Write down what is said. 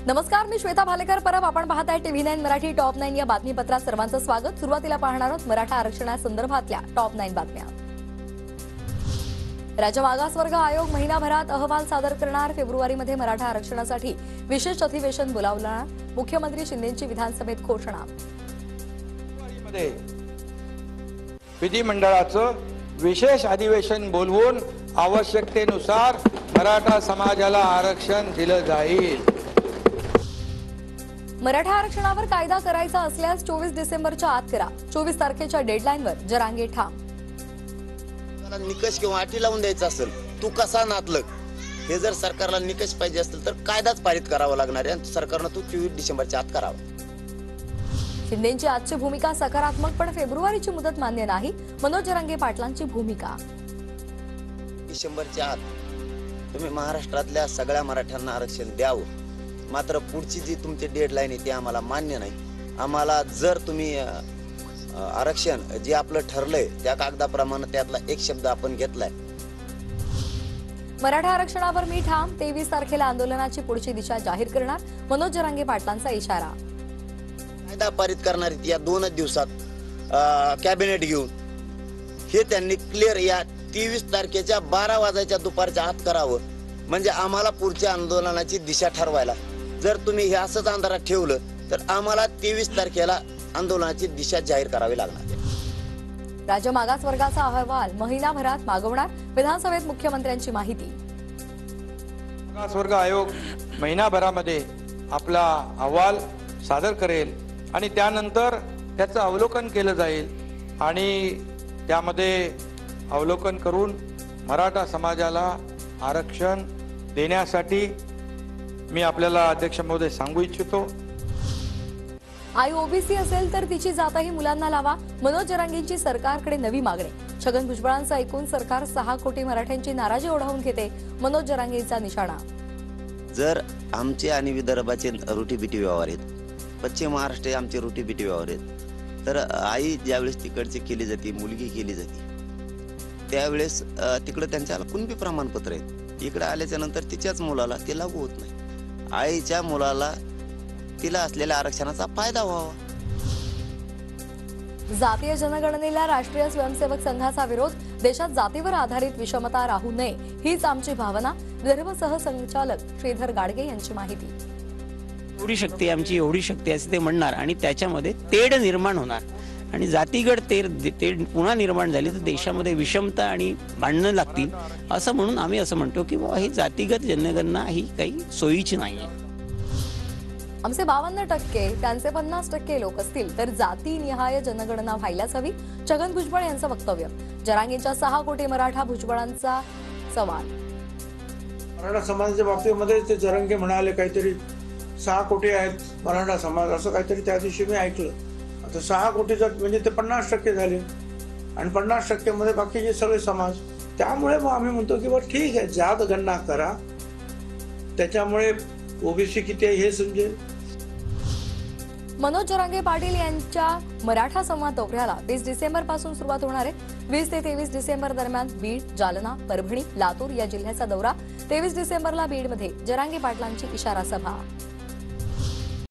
नमस्कार, मी श्वेता भालेकर परब. आपण पाहताय TV9 मराठी टॉप 9 या बातमीपत्रात सर्वांचं स्वागत. सुरुवातीला पाहणार आहोत मराठा आरक्षणासंदर्भातल्या टॉप 9 बातम्या. राज्य मागासवर्ग आयोग महिनाभरात अहवाल सादर करणार. फेब्रुवारीमध्ये मराठा आरक्षणासाठी विशेष अधिवेशन बोलावणार. मुख्यमंत्री शिंदेंची विधानसभेत घोषणा. विधिमंडळाचं विशेष अधिवेशन बोलवून आवश्यकतेनुसार मराठा समाजाला आरक्षण दिलं जाईल. मराठा आरक्षणावर कायदा करायचा असल्यास 24 डिसेंबरच्या आत करा. 24 तारखेच्या डेडलाईनवर जरांगे ठाम. निकष किंवा अटी लावून द्यायचा असेल, तू कसा नातलग, हे जर सरकारला निकष पाहिजे असतील तर कायदाच पारित करावा लागणार आहे. सरकारनं तो 24 डिसेंबरच्या आत करावा. शिंदेंची आजची भूमिका सकारात्मक, पण फेब्रुवारीची मुदत मान्य नाही. मनोज जरांगे पाटलांची भूमिका. डिसेंबरच्या आत तुम्ही महाराष्ट्रातल्या सगळ्या मराठ्यांना आरक्षण द्यावं. मात्र पुढची जी तुमची डेडलाईन आहे ती आम्हाला मान्य नाही. आम्हाला जर तुम्ही आरक्षण जे आपलं ठरलंय त्या कागदाप्रमाणे त्यातला एक शब्द आपण घेतलाय. मराठा आरक्षणावर मी ठाम. 23 तारखेला आंदोलनाची पुढची दिशा जाहीर करणार. मनोज जरांगे पाटलांचा इशारा. कायदा पारित करणार या 2 दिवसात कॅबिनेट घेऊन हे त्यांनी क्लिअर या 23 तारखेच्या 12 वाजायच्या दुपारच्या आत करावं. म्हणजे आम्हाला पुढच्या आंदोलनाची दिशा ठरवायला जर तुम्ही हे असंच अंधारात ठेवलं तर आम्हाला 23 तारखेला आंदोलनाची दिशा जाहीर करावी लागणार. राज्य मागासवर्गाचा अहवाल महिनाभरात मागवणार. विधानसभेत मुख्यमंत्र्यांची माहिती. मागासवर्ग आयोग महिनाभरामध्ये आपला अहवाल सादर करेल आणि त्यानंतर त्याचं अवलोकन केलं जाईल आणि त्यामध्ये अवलोकन करून मराठा समाजाला आरक्षण देण्यासाठी मी आपल्याला अध्यक्ष महोदय सांगू इच्छितो. आई ओबीसी असेल तर तिची जातही मुलांना लावा. मनोज जरांगेंची सरकारकडे नवी मागणी. छगन भुजबळांचं ऐकून सरकार 6 कोटी मराठ्यांची नाराजी ओढावून घेते. मनोज जरांगेंचा निशाणा. जर आमचे आणि विदर्भाचे रोटीबिटी व्यवहार आहेत, पश्चिम महाराष्ट्र आमचे रोटीबिटी व्यवहार आहेत, तर आई ज्यावेळेस तिकडची केली जाते, मुलगी केली जाते, त्यावेळेस तिकडे त्यांच्या कुणबी प्रमाणपत्र आहेत. इकडे आल्याच्या नंतर तिच्याच मुलाला ते लागू होत नाही. आईच्या मुलाला तिला असलेल्या आरक्षणाचा फायदा व्हावा. जातीय जनगणनेला राष्ट्रीय स्वयंसेवक संघाचा विरोध. देशात जातीवर आधारित विषमता राहू नये हीच आमची भावना. विदर्भ सहसंचालक श्रीधर गाडगे यांची माहिती. एवढी शक्ती आमची, एवढी शक्ती असे ते म्हणणार आणि त्याच्यामध्ये तेढ निर्माण होणार आणि जातीगड तेढ पुन्हा निर्माण झाली तर देशामध्ये विषमता आणि भांडणं लागतील. असं म्हणून आम्ही असं म्हणतो की बाबा ही जातीगत जनगणना ही काही सोयीची नाही आहे. आमचे 52%, त्यांचे 50% लोक असतील तर जातीनिहाय जनगणना व्हायलाच हवी. छगन भुजबळ यांचं वक्तव्य. जरांगेंच्या 6 कोटी मराठा भुजबळांचा सवाल. मराठा समाजाच्या बाबतीमध्ये ते जरांगे म्हणाले काहीतरी 6 कोटी आहेत मराठा समाज, असं काहीतरी त्या दिवशी मी ऐकलं. आता 6 कोटीचा म्हणजे ते 50% झाले आणि 50% मध्ये बाकीचे सगळे समाज. त्यामुळे मग आम्ही म्हणतो की बरं ठीक आहे, जात गणना करा, त्याच्यामुळे ओबीसी किती आहे हे समजेल. मनोज जरांगे पाटील यांच्या मराठा संवाद दौऱ्याला 20 डिसेंबर पासून सुरुवात होणार आहे. 20 ते 23 डिसेंबर दरम्यान बीड, जालना, परभणी, लातूर या जिल्ह्याचा दौरा. 23 डिसेंबरला बीडमध्ये जरांगे पाटलांची इशारा सभा.